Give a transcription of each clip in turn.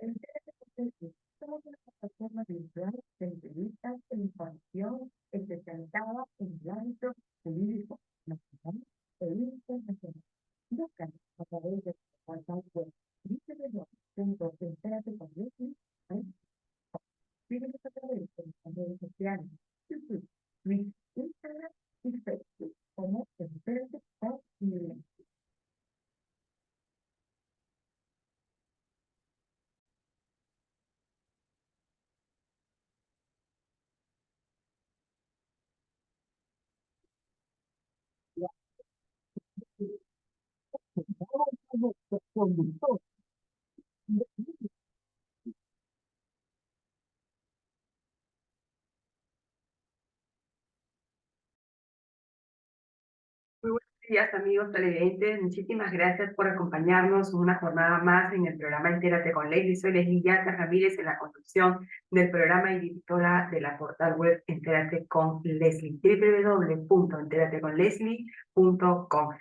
Somos una plataforma virtual de entrevistas e información especializada en el ámbito jurídico nacional e internacional. Búscanos a través de nuestro portal web www.enterateconleslie.com. Síguenos a través de nuestras redes sociales, YouTube, Twitch, Instagram y Facebook como Entérate con Leslie. Conductor. Muy buenos días, amigos televidentes. Muchísimas gracias por acompañarnos una jornada más en el programa Entérate con Leslie. Soy Leslie Yaca Ramírez en la conducción del programa y directora de la portal web Entérate con Leslie, www.enterateconleslie.com.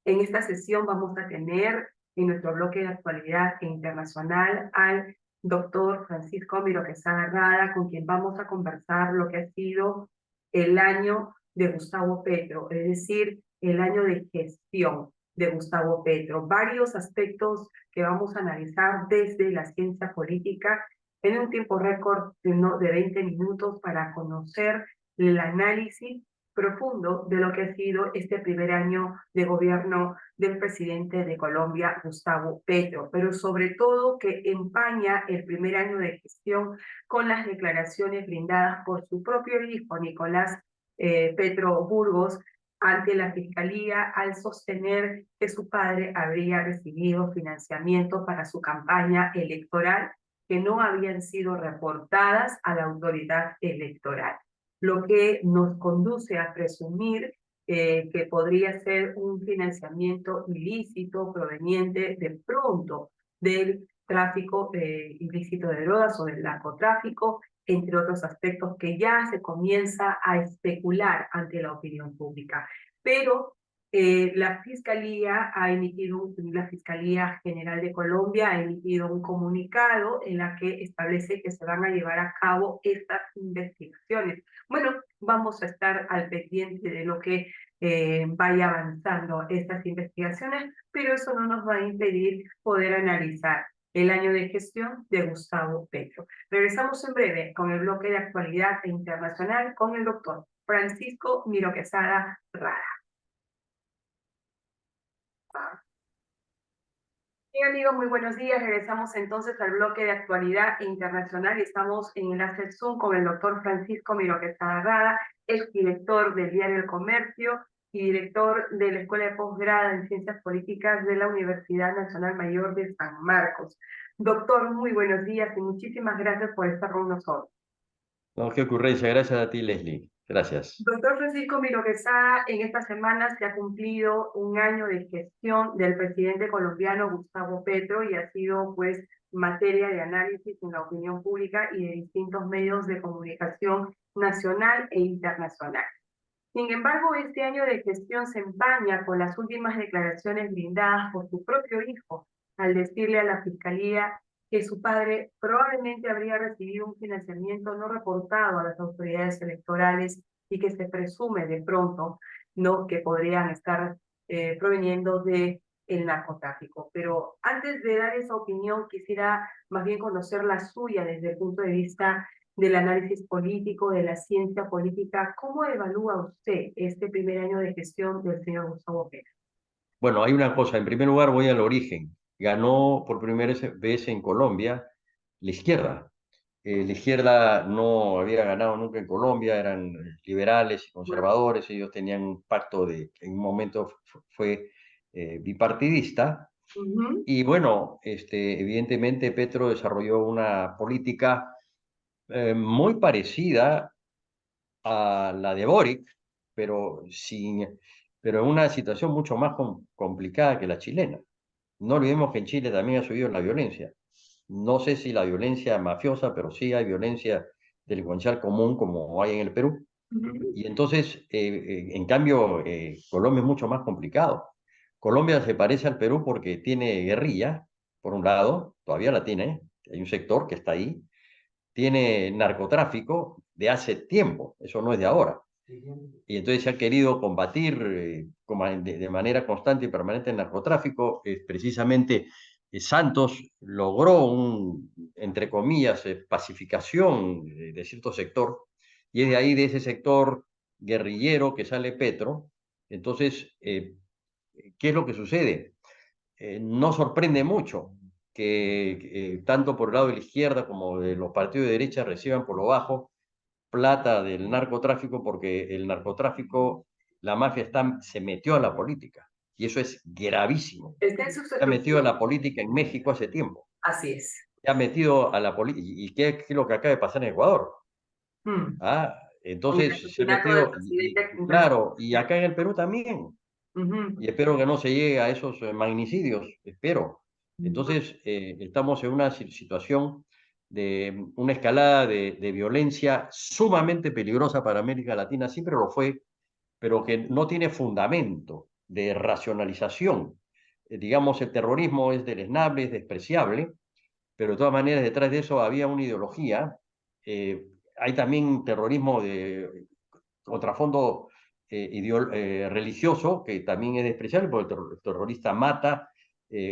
En esta sesión vamos a tener en nuestro bloque de actualidad internacional al doctor Francisco Miro Quesada Rada, con quien vamos a conversar lo que ha sido el año de Gustavo Petro, es decir, el año de gestión de Gustavo Petro. Varios aspectos que vamos a analizar desde la ciencia política en un tiempo récord de 20 minutos para conocer el análisis profundo de lo que ha sido este primer año de gobierno del presidente de Colombia, Gustavo Petro, pero sobre todo que empaña el primer año de gestión con las declaraciones brindadas por su propio hijo, Nicolás Petro Burgos, ante la Fiscalía al sostener que su padre habría recibido financiamiento para su campaña electoral que no habían sido reportadas a la autoridad electoral, lo que nos conduce a presumir que podría ser un financiamiento ilícito proveniente de pronto del tráfico ilícito de drogas o del narcotráfico, entre otros aspectos que ya se comienza a especular ante la opinión pública. Pero la Fiscalía General de Colombia ha emitido un comunicado en la que establece que se van a llevar a cabo estas investigaciones. Bueno, vamos a estar al pendiente de lo que vaya avanzando estas investigaciones, pero eso no nos va a impedir poder analizar el año de gestión de Gustavo Petro. Regresamos en breve con el bloque de actualidad e internacional con el doctor Francisco Miro Quesada Rada. Bien, amigos, muy buenos días. Regresamos entonces al bloque de actualidad internacional y estamos en enlace Zoom con el doctor Francisco Miro Quesada Rada, exdirector del diario El Comercio y director de la Escuela de Posgrado en Ciencias Políticas de la Universidad Nacional Mayor de San Marcos. Doctor, muy buenos días y muchísimas gracias por estar con nosotros. No, qué ocurrencia. Gracias a ti, Leslie. Gracias. Doctor Francisco Miro Quesada, en esta semana se ha cumplido un año de gestión del presidente colombiano Gustavo Petro y ha sido pues materia de análisis en la opinión pública y de distintos medios de comunicación nacional e internacional. Sin embargo, este año de gestión se empaña con las últimas declaraciones brindadas por su propio hijo al decirle a la Fiscalía que su padre probablemente habría recibido un financiamiento no reportado a las autoridades electorales y que se presume de pronto, ¿no?, que podrían estar proveniendo de el narcotráfico. Pero antes de dar esa opinión, quisiera más bien conocer la suya desde el punto de vista del análisis político, de la ciencia política. ¿Cómo evalúa usted este primer año de gestión del señor Gustavo Petro? Bueno, hay una cosa. En primer lugar, voy al origen. Ganó por primera vez en Colombia la izquierda. La izquierda no había ganado nunca en Colombia, eran liberales y conservadores. Ellos tenían un pacto que en un momento fue bipartidista. Y bueno, evidentemente Petro desarrolló una política muy parecida a la de Boric, pero en una situación mucho más complicada que la chilena. No olvidemos que en Chile también ha subido la violencia. No sé si la violencia mafiosa, pero sí hay violencia delincuencial común como hay en el Perú. Y entonces, en cambio, Colombia es mucho más complicado. Colombia se parece al Perú porque tiene guerrilla, por un lado, todavía la tiene, hay un sector que está ahí, tiene narcotráfico de hace tiempo, eso no es de ahora. Y entonces se ha querido combatir de manera constante y permanente el narcotráfico. Precisamente Santos logró entre comillas, pacificación de cierto sector, y es de ahí, de ese sector guerrillero, que sale Petro. Entonces, ¿qué es lo que sucede? No sorprende mucho que tanto por el lado de la izquierda como de los partidos de derecha reciban por lo bajo plata del narcotráfico, porque el narcotráfico, la mafia se metió a la política, y eso es gravísimo. Está en sus Se ha metido a estructuras. la política en México hace tiempo. Así es. Se ha metido a la política. ¿Y qué es lo que acaba de pasar en Ecuador? Mm. ¿Ah? Con el Entonces se ha asesinato del metido, presidente entonces. claro, y acá en el Perú también. Ujú. Y espero que no se llegue a esos magnicidios, espero. Entonces, estamos en una situación de una escalada de violencia sumamente peligrosa para América Latina, siempre lo fue, pero que no tiene fundamento de racionalización. Digamos, el terrorismo es deleznable, es despreciable, pero de todas maneras detrás de eso había una ideología. Hay también terrorismo de contrafondo religioso, que también es despreciable, porque el terrorista mata,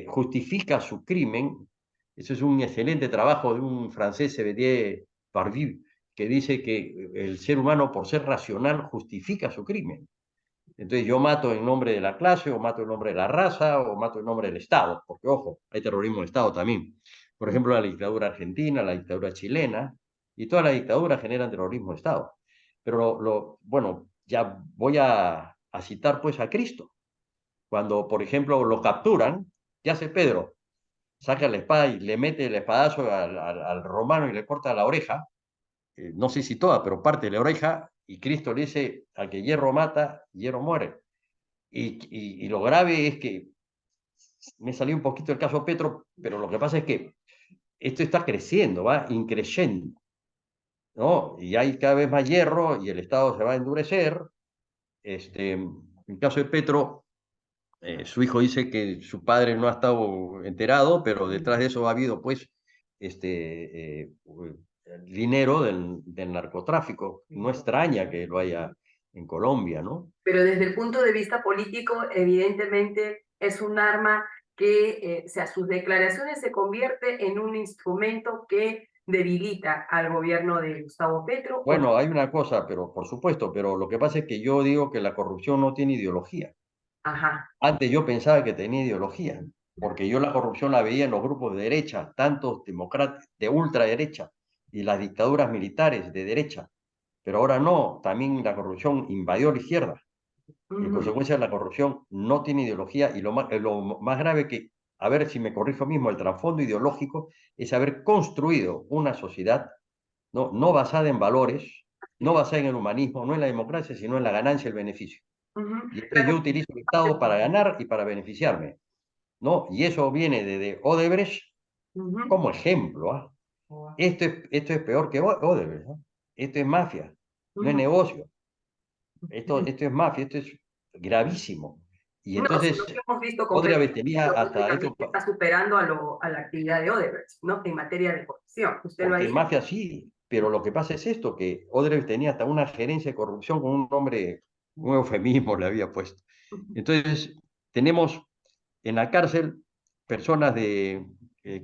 justifica su crimen. Eso es un excelente trabajo de un francés, Sebedier Pardieu, que dice que el ser humano, por ser racional, justifica su crimen. Entonces yo mato en nombre de la clase, o mato en nombre de la raza, o mato en nombre del Estado, porque ojo, hay terrorismo de Estado también. Por ejemplo, la dictadura argentina, la dictadura chilena, y todas las dictaduras generan terrorismo de Estado. Pero bueno, ya voy a citar pues a Cristo. Cuando, por ejemplo, lo capturan, ¿qué hace Pedro? Saca la espada y le mete el espadazo al romano y le corta la oreja, no sé si toda, pero parte de la oreja, y Cristo le dice: al que hierro mata, hierro muere. Y lo grave es que me salió un poquito el caso Petro, pero lo que pasa es que esto está creciendo, va increyendo, ¿no? Y hay cada vez más hierro y el Estado se va a endurecer. En el caso de Petro, su hijo dice que su padre no ha estado enterado, pero detrás de eso ha habido, pues, dinero del narcotráfico. No extraña que lo haya en Colombia, ¿no? Pero desde el punto de vista político, evidentemente es un arma que, o sea, sus declaraciones se convierte en un instrumento que debilita al gobierno de Gustavo Petro. Bueno, hay una cosa, pero por supuesto, pero lo que pasa es que yo digo que la corrupción no tiene ideología. Ajá. Antes yo pensaba que tenía ideología, porque yo la corrupción la veía en los grupos de derecha, tanto demócratas de ultraderecha, y las dictaduras militares de derecha. Pero ahora no, también la corrupción invadió la izquierda. Y en consecuencia la corrupción no tiene ideología, y lo más grave que, a ver si me corrijo mismo, el trasfondo ideológico es haber construido una sociedad no basada en valores, no basada en el humanismo, no en la democracia, sino en la ganancia y el beneficio. Y entonces yo utilizo el Estado para ganar y para beneficiarme, ¿no? Y eso viene desde Odebrecht como ejemplo, ¿ah? Esto es peor que Odebrecht, ¿no? Esto es mafia, no es negocio. Esto es mafia, esto es gravísimo. Y No, sino entonces que hemos visto con Petro Odebrecht tenía que hasta esto, prácticamente está superando a la actividad de Odebrecht, ¿no? En materia de corrupción. ¿Usted lo ha porque en dicho? mafia sí, pero lo que pasa es esto, que Odebrecht tenía hasta una gerencia de corrupción con un nombre, un eufemismo le había puesto. Entonces, tenemos en la cárcel personas de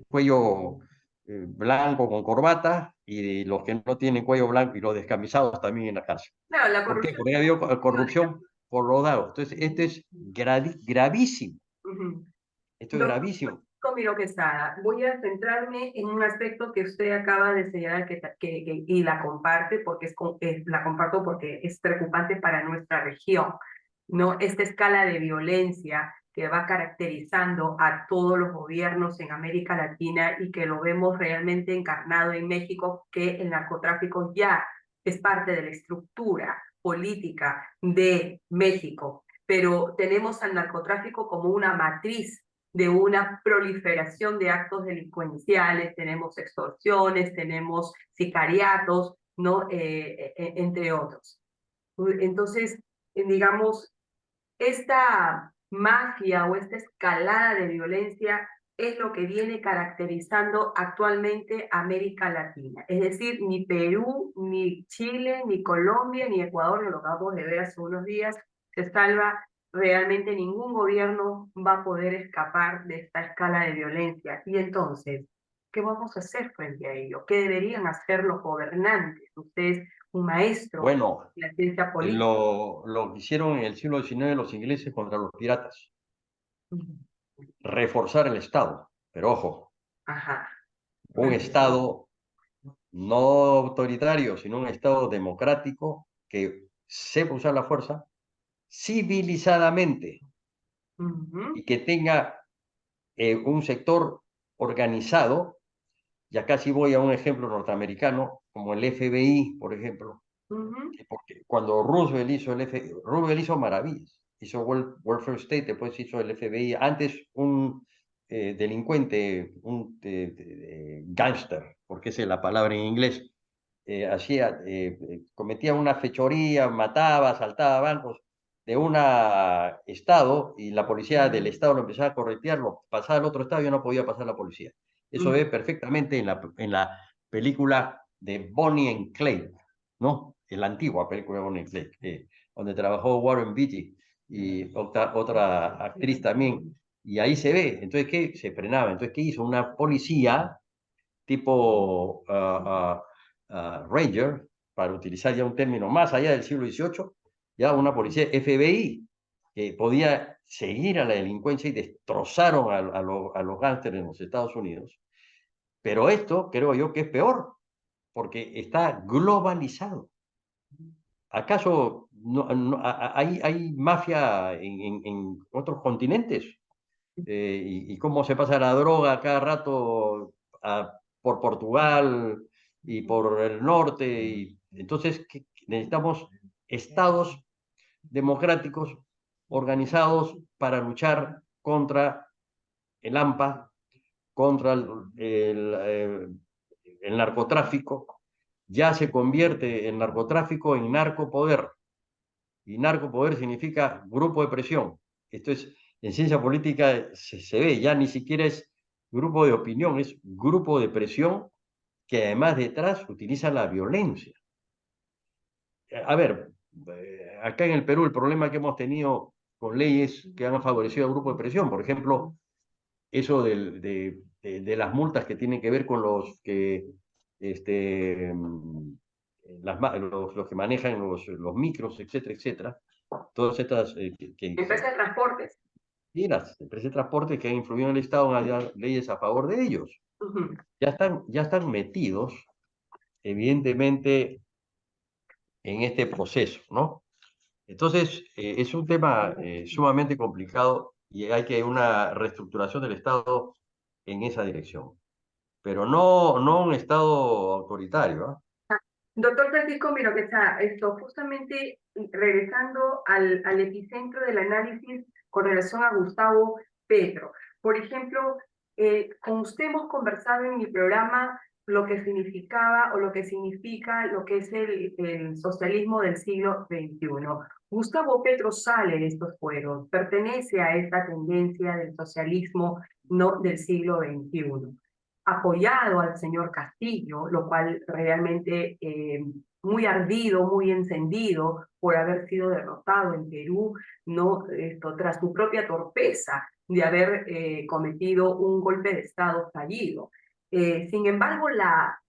cuello blanco con corbata, y los que no tienen cuello blanco, y los descamisados también en la cárcel. Claro, la ¿Por qué? corrupción. Porque ha habido corrupción por los lados. Entonces, esto es gravísimo. Ujú. Esto es Doctor gravísimo. Camilo Quesada, voy a centrarme en un aspecto que usted acaba de señalar y la comparte porque la comparto porque es preocupante para nuestra región, ¿no? Esta escala de violencia que va caracterizando a todos los gobiernos en América Latina y que lo vemos realmente encarnado en México, que el narcotráfico ya es parte de la estructura política de México, pero tenemos al narcotráfico como una matriz de una proliferación de actos delincuenciales, tenemos extorsiones, tenemos sicariatos, ¿no? Entre otros. Entonces, digamos, esta mafia o esta escalada de violencia es lo que viene caracterizando actualmente América Latina. Es decir, ni Perú, ni Chile, ni Colombia, ni Ecuador, lo acabamos de ver hace unos días, se salva. Realmente ningún gobierno va a poder escapar de esta escala de violencia. Y entonces, ¿qué vamos a hacer frente a ello? ¿Qué deberían hacer los gobernantes? Usted es un maestro Bueno, de la ciencia política. lo que hicieron en el siglo XIX los ingleses contra los piratas, Ujú. reforzar el Estado. Pero ojo, Ajá. un Estado no autoritario, sino un Estado democrático que sepa usar la fuerza civilizadamente Ujú, y que tenga un sector organizado. Y acá sí voy a un ejemplo norteamericano, como el FBI, por ejemplo, ujú, porque cuando Roosevelt hizo el FBI, Roosevelt hizo maravillas, hizo Welfare State, después hizo el FBI, antes un delincuente, un gángster, porque esa es la palabra en inglés, cometía una fechoría, mataba, asaltaba bancos de un estado y la policía del estado lo empezaba a corretear, lo pasaba al otro estado y ya no podía pasar la policía. Eso ujú, ve perfectamente en la película de Bonnie and Clyde, ¿no? En la antigua película de Bonnie and Clyde, donde trabajó Warren Beatty y otra actriz también. Y ahí se ve, entonces, ¿qué? Se frenaba. Entonces, ¿qué hizo? Una policía tipo Ranger, para utilizar ya un término más allá del siglo XVIII, ya una policía FBI, que podía seguir a la delincuencia y destrozaron a los gángsters en los Estados Unidos. Pero esto creo yo que es peor, porque está globalizado. ¿Acaso hay mafia en otros continentes? Y cómo se pasa la droga cada rato por Portugal y por el norte. Y, entonces, necesitamos estados democráticos organizados para luchar contra el AMPA, contra el narcotráfico. Ya se convierte el narcotráfico en narcopoder. Y narcopoder significa grupo de presión. Esto es, en ciencia política se ve, ya ni siquiera es grupo de opinión, es grupo de presión que además detrás utiliza la violencia. A ver, acá en el Perú el problema que hemos tenido con leyes que han favorecido al grupo de presión, por ejemplo, eso de las multas que tienen que ver con los que los que manejan los micros, etcétera, etcétera, todas estas empresa de transportes. y las empresas de transporte que han influido en el Estado en hallar leyes a favor de ellos. Ujú. Ya están metidos, evidentemente, en este proceso, ¿no? Entonces, es un tema sumamente complicado y hay que una reestructuración del Estado en esa dirección, pero no un Estado autoritario, ¿ah? Doctor Francisco Miroqueza, esto justamente regresando al epicentro del análisis con relación a Gustavo Petro. Por ejemplo, con usted hemos conversado en mi programa lo que significaba o lo que significa lo que es el socialismo del siglo XXI. Gustavo Petro sale de estos fueros, pertenece a esta tendencia del socialismo no del siglo XXI, apoyado al señor Castillo, lo cual realmente muy ardido, muy encendido por haber sido derrotado en Perú, no esto tras su propia torpeza de haber cometido un golpe de Estado fallido. Sin embargo, la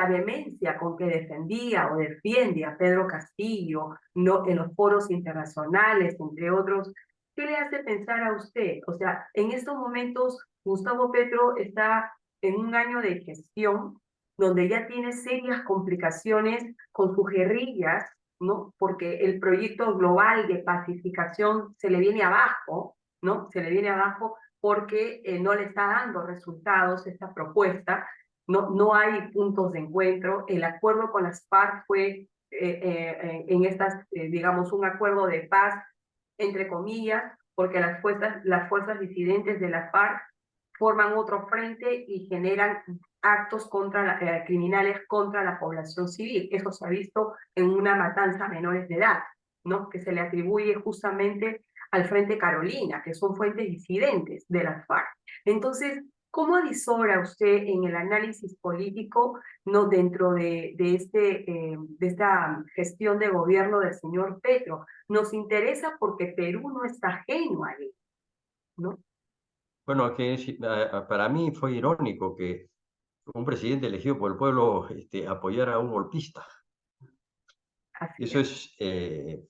vehemencia con que defendía o defiende a Pedro Castillo no, en los foros internacionales, entre otros, ¿qué le hace pensar a usted? O sea, en estos momentos Gustavo Petro está en un año de gestión donde ya tiene serias complicaciones con sus guerrillas, ¿no? Porque el proyecto global de pacificación se le viene abajo, ¿no? Se le viene abajo porque no le está dando resultados esta propuesta, no hay puntos de encuentro. El acuerdo con las FARC fue en estas, digamos, un acuerdo de paz, entre comillas, porque las fuerzas disidentes de las FARC forman otro frente y generan actos criminales contra la población civil. Eso se ha visto en una matanza a menores de edad, ¿no? Que se le atribuye justamente al Frente Carolina, que son fuentes disidentes de las FARC. Entonces, ¿cómo adisora usted en el análisis político, no, dentro de esta gestión de gobierno del señor Petro? Nos interesa porque Perú no está ajeno a él, ¿no? Bueno, para mí fue irónico que un presidente elegido por el pueblo apoyara a un golpista. Así Eso es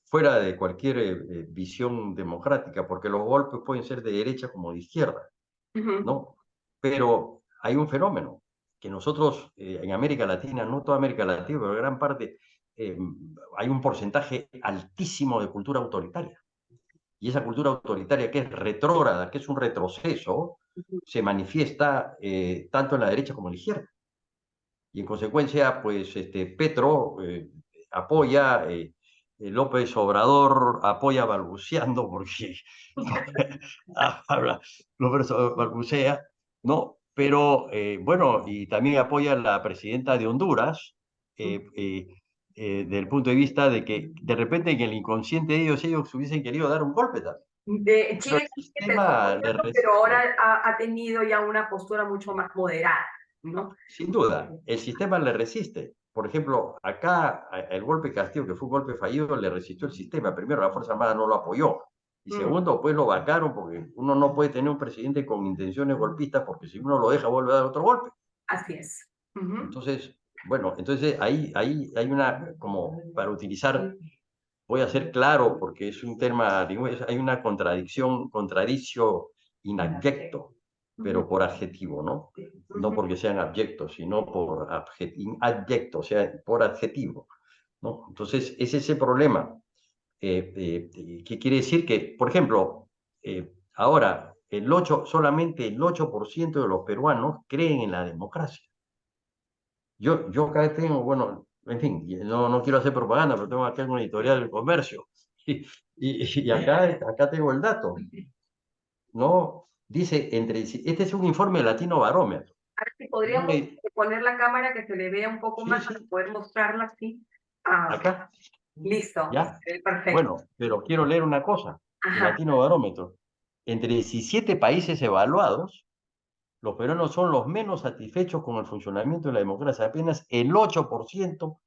fuera de cualquier visión democrática, porque los golpes pueden ser de derecha como de izquierda, ¿no? Pero hay un fenómeno que nosotros en América Latina, no toda América Latina, pero gran parte, hay un porcentaje altísimo de cultura autoritaria. Y esa cultura autoritaria que es retrógrada, que es un retroceso, se manifiesta tanto en la derecha como en la izquierda. Y en consecuencia, pues Petro apoya, López Obrador apoya balbuceando, porque habla, López balbucea, ¿no? Pero bueno, y también apoya a la presidenta de Honduras, desde el punto de vista de que de repente en el inconsciente de ellos hubiesen querido dar un golpe también. Pero el Chile sigue pensando, sistema le pero ahora resiste. ha tenido ya una postura mucho más moderada, ¿no? Sin duda, el sistema le resiste. Por ejemplo, acá el golpe Castillo, que fue un golpe fallido, le resistió el sistema. Primero, la Fuerza Armada no lo apoyó. Y segundo, pues lo vacaron porque uno no puede tener un presidente con intenciones golpistas porque si uno lo deja vuelve a dar otro golpe. Así es. Entonces, bueno, entonces ahí hay una, como para utilizar, voy a ser claro porque es un tema, hay una contradiccio inabyecto, pero por adjetivo, ¿no? No porque sean abyectos, sino por abyecto, o sea, por adjetivo, ¿no? Entonces, es ese problema. ¿Qué quiere decir? Que, por ejemplo, ahora, solamente el 8% de los peruanos creen en la democracia. Yo acá tengo, bueno, en fin, no quiero hacer propaganda, pero tengo acá un editorial del comercio. Y acá tengo el dato, ¿no? Dice, este es un informe Latino Barómetro. A ver si podríamos poner la cámara que se le vea un poco más para poder mostrarla así. Acá, Listo, ¿ya? perfecto. Bueno, pero quiero leer una cosa. El Latino Barómetro. Entre 17 países evaluados, los peruanos son los menos satisfechos con el funcionamiento de la democracia. Apenas el 8%,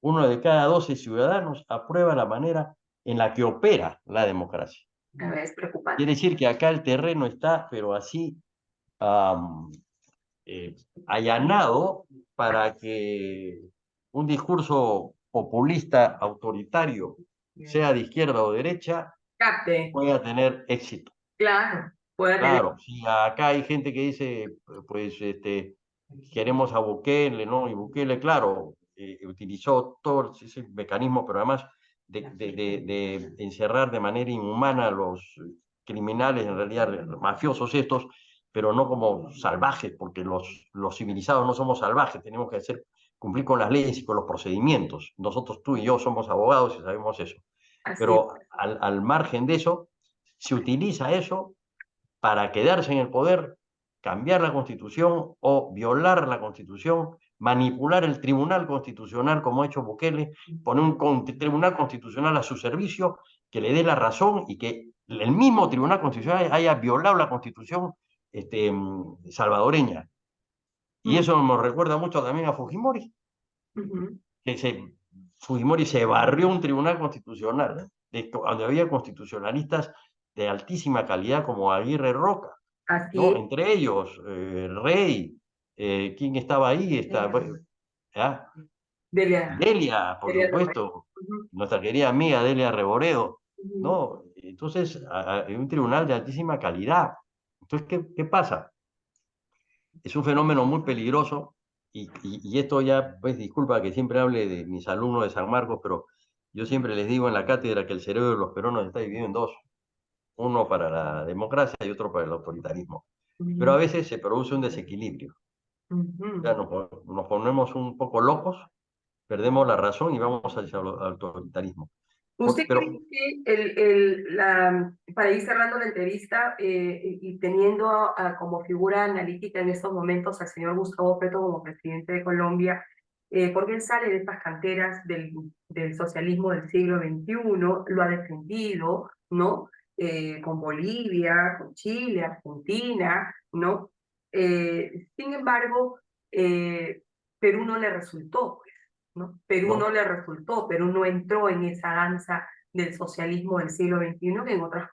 uno de cada 12 ciudadanos, aprueba la manera en la que opera la democracia. Es preocupante. Quiere decir que acá el terreno está, pero así, allanado para que un discurso populista, autoritario, sea de izquierda o derecha, pueda tener éxito. Claro, pueda tener. Claro, si acá hay gente que dice, pues, queremos a Bukele, ¿no? Y Bukele, claro, utilizó todo ese mecanismo, pero además de encerrar de manera inhumana a los criminales, en realidad mafiosos estos, pero no como salvajes, porque los civilizados no somos salvajes, tenemos que cumplir con las leyes y con los procedimientos. Nosotros, tú y yo, somos abogados y sabemos eso. Pero al margen de eso, se utiliza eso para quedarse en el poder, cambiar la Constitución o violar la Constitución, manipular el Tribunal Constitucional como ha hecho Bukele, poner un Tribunal Constitucional a su servicio que le dé la razón y que el mismo Tribunal Constitucional haya violado la Constitución salvadoreña. Y eso nos recuerda mucho también a Fujimori, que Fujimori se barrió un Tribunal Constitucional, donde había constitucionalistas de altísima calidad como Aguirre Roca, ¿no? Entre ellos, Rey, ¿quién estaba ahí? Delia, por supuesto, nuestra querida amiga Delia Reboredo, ¿no? Entonces, hay un tribunal de altísima calidad. Entonces, ¿qué pasa? Es un fenómeno muy peligroso y esto ya, pues disculpa que siempre hable de mis alumnos de San Marcos, pero yo siempre les digo en la cátedra que el cerebro de los peruanos está dividido en dos, uno para la democracia y otro para el autoritarismo. Pero a veces se produce un desequilibrio. Ya nos ponemos un poco locos, perdemos la razón y vamos hacia el autoritarismo. ¿Usted cree que para ir cerrando la entrevista y teniendo como figura analítica en estos momentos al señor Gustavo Petro como presidente de Colombia, porque él sale de estas canteras del socialismo del siglo XXI, lo ha defendido, ¿no? con Bolivia, con Chile, Argentina, ¿no? Sin embargo, Perú no le resultó, pues, ¿no? Perú no ¿no? le resultó, Perú no entró en esa danza del socialismo del siglo XXI, que en otras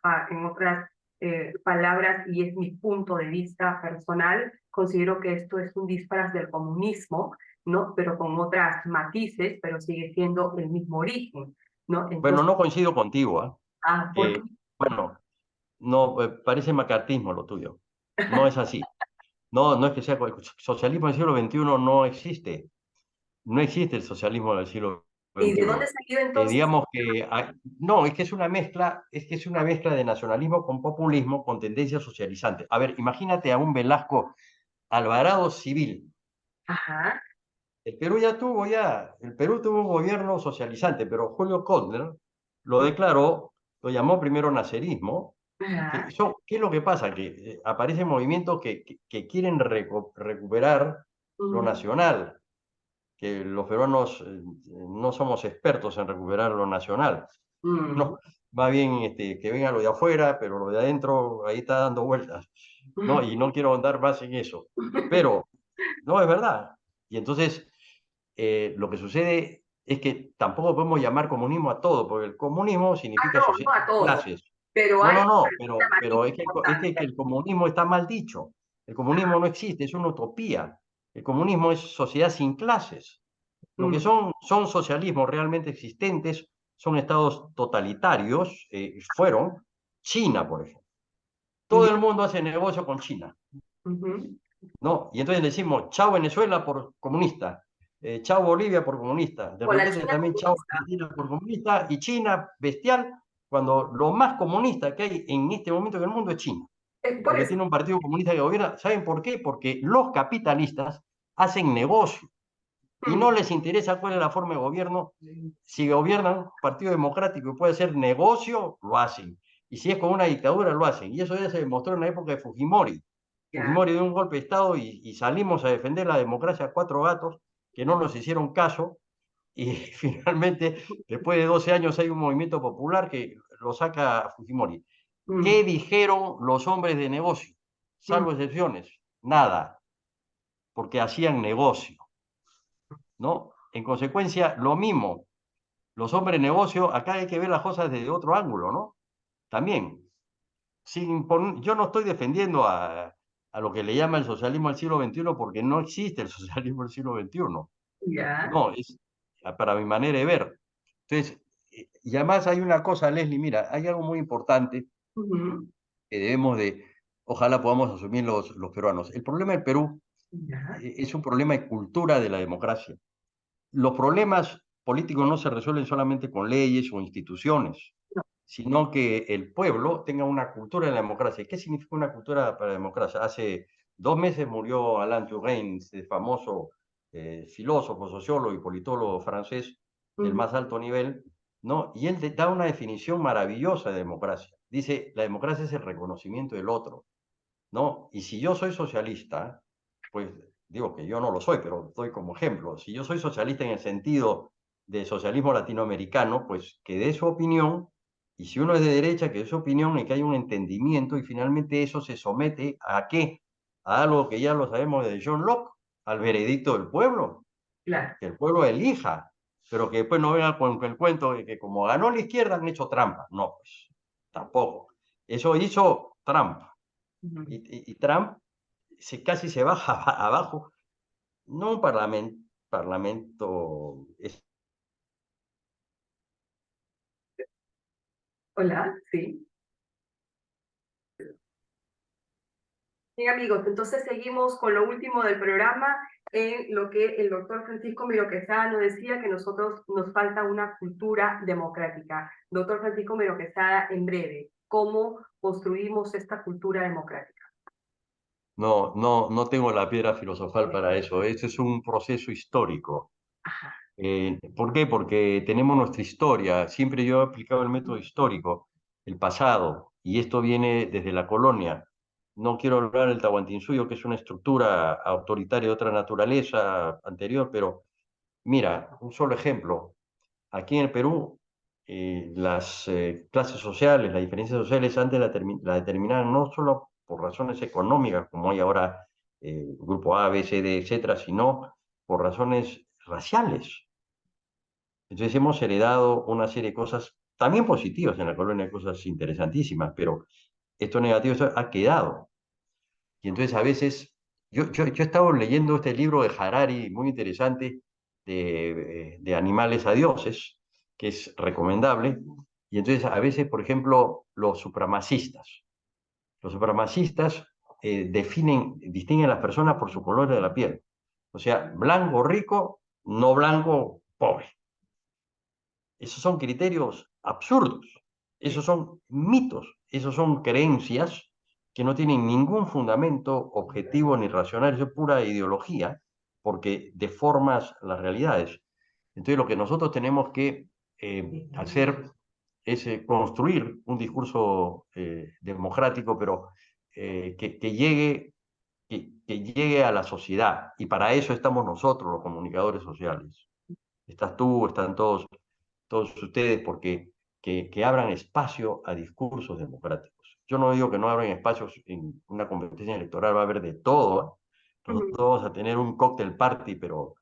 palabras, y es mi punto de vista personal, considero que esto es un disfraz del comunismo, ¿no? Pero con otras matices, pero sigue siendo el mismo origen, ¿no? Bueno, Entonces, no coincido contigo, ¿ah? ¿por qué? Bueno, no, parece macartismo lo tuyo. No es así. No, no es que sea socialismo del siglo XXI no existe. No existe el socialismo del siglo ¿Y de dónde XXI. salió entonces? Digamos que no, es que es una mezcla de nacionalismo con populismo con tendencias socializantes. A ver, imagínate a un Velasco Alvarado civil. Ajá, El Perú tuvo un gobierno socializante, pero Julio Kondler lo declaró, lo llamó primero nacerismo. ajá, ¿Qué es lo que pasa? Que aparecen movimientos que quieren recuperar lo ujú, nacional, que los peruanos no somos expertos en recuperar lo nacional. mm, No, va bien que venga lo de afuera, pero lo de adentro ahí está dando vueltas. No, y no quiero andar más en eso. Pero, no, es verdad. Y entonces, lo que sucede es que tampoco podemos llamar comunismo a todo, porque el comunismo significa no, no sociedad a de todo, clases. pero No, hay no, no, una matiz pero es que importante. el comunismo está mal dicho. El comunismo no existe, es una utopía. El comunismo es sociedad sin clases. Lo que Mm, son socialismos realmente existentes, son estados totalitarios, fueron China, por ejemplo. Todo ya, el mundo hace negocio con China, ujú. ¿no? Y entonces decimos, chao Venezuela por comunista, chao Bolivia por comunista, de O la repente China también chao comunista. Argentina por comunista y China bestial, cuando lo más comunista que hay en este momento en el mundo es China, Por porque eso, tiene un partido comunista que gobierna. ¿Saben por qué? Porque los capitalistas hacen negocio y mm, no les interesa cuál es la forma de gobierno. Si gobiernan un partido democrático y puede hacer negocio, lo hacen. Y si es con una dictadura, lo hacen. Y eso ya se demostró en la época de Fujimori. ya, Fujimori dio un golpe de Estado y salimos a defender la democracia a cuatro gatos que no nos hicieron caso. Y finalmente, después de 12 años, hay un movimiento popular que lo saca a Fujimori. mm, ¿Qué dijeron los hombres de negocio? mm, Salvo excepciones. Nada, porque hacían negocio, ¿no? En consecuencia, lo mismo. Los hombres de negocio, acá hay que ver las cosas desde otro ángulo, ¿no? También, yo no estoy defendiendo a lo que le llama el socialismo del siglo XXI porque no existe el socialismo del siglo XXI. ya, No, es para mi manera de ver. Entonces, y además hay una cosa, Leslie, mira, hay algo muy importante ujú, que ojalá podamos asumir los peruanos. El problema del Perú ya, es un problema de cultura de la democracia. Los problemas políticos no se resuelven solamente con leyes o instituciones, no, sino que el pueblo tenga una cultura de la democracia. ¿Qué significa una cultura para la democracia? Hace 2 meses murió Alain Touraine, este famoso filósofo, sociólogo y politólogo francés del ujú, más alto nivel, ¿no? Y él da una definición maravillosa de democracia. Dice, la democracia es el reconocimiento del otro, ¿no? Y si yo soy socialista, pues digo que yo no lo soy, pero doy como ejemplo. Si yo soy socialista en el sentido de socialismo latinoamericano, pues que dé su opinión, y si uno es de derecha, que dé su opinión y que haya un entendimiento, y finalmente eso se somete ¿a qué? A algo que ya lo sabemos de John Locke, al veredicto del pueblo, claro, que el pueblo elija, pero que después no venga con el cuento de que como ganó la izquierda han hecho trampa. No, pues tampoco. Eso hizo Trump. ujú. Y Trump casi se baja abajo, no un parlamento, Hola, sí. Bien, amigos, entonces seguimos con lo último del programa, en lo que el doctor Francisco Miro Quesada nos decía, que nosotros nos falta una cultura democrática. Doctor Francisco Miro Quesada, en breve, ¿cómo construimos esta cultura democrática? no tengo la piedra filosofal para eso. Eso es un proceso histórico. Ajá. ¿Por qué? Porque tenemos nuestra historia. Siempre yo he aplicado el método histórico, el pasado, y esto viene desde la colonia. No quiero hablar del Tahuantinsuyo, que es una estructura autoritaria de otra naturaleza anterior, pero mira, un solo ejemplo. Aquí en el Perú, las clases sociales, las diferencias sociales antes la determinaban no solo por razones económicas, como hay ahora grupo A, B, C, D, etcétera, sino por razones raciales. Entonces hemos heredado una serie de cosas también positivas en la colonia, cosas interesantísimas, pero esto negativo esto ha quedado. Y entonces a veces, yo he estado leyendo este libro de Harari, muy interesante, de Animales a Dioses, que es recomendable. Y entonces a veces, por ejemplo, los supremacistas. Los supremacistas distinguen a las personas por su color de la piel. O sea, blanco rico, no blanco pobre. Esos son criterios absurdos, esos son mitos, esos son creencias que no tienen ningún fundamento objetivo ni racional, eso es pura ideología, porque deformas las realidades. Entonces lo que nosotros tenemos que hacer es construir un discurso democrático, pero que llegue a la sociedad. Y para eso estamos nosotros, los comunicadores sociales. Estás tú, están todos ustedes, porque que abran espacio a discursos democráticos. Yo no digo que no abran espacios en una competencia electoral, va a haber de todo. Nosotros vamos a tener un cóctel party, pero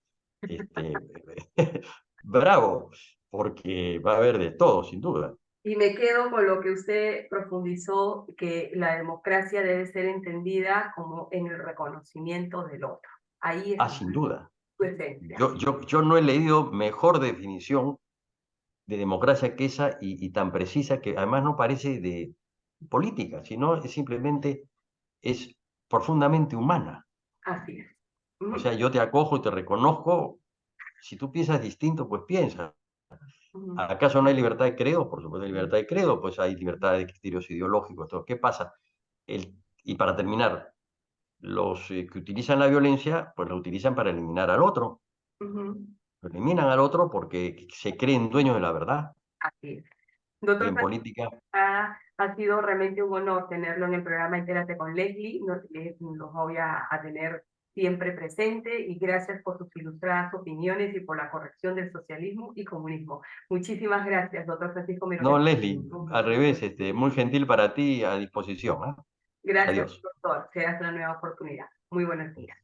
bravo, porque va a haber de todo, sin duda. Y me quedo con lo que usted profundizó, que la democracia debe ser entendida como en el reconocimiento del otro. Ahí está Sin duda. su esencia. Yo no he leído mejor definición de democracia que esa y tan precisa que además no parece de política, sino es simplemente es profundamente humana. Así es. O sea, yo te acojo y te reconozco. Si tú piensas distinto, pues piensa. ¿Acaso no hay libertad de credo? Por supuesto hay libertad de credo, pues hay libertad de criterios ideológicos. Todo. ¿Qué pasa? Y para terminar, los que utilizan la violencia, pues la utilizan para eliminar al otro. Lo eliminan al otro porque se creen dueños de la verdad. Así es. Y Doctor en política... ha sido realmente un honor tenerlo en el programa Entérate con Leslie. Los voy a tener siempre presente y gracias por sus ilustradas opiniones y por la corrección del socialismo y comunismo. Muchísimas gracias, doctor Francisco Miró. No, Leslie, al revés, muy gentil para ti, a disposición. Gracias, Adiós. doctor. Será una nueva oportunidad. Muy buenos días.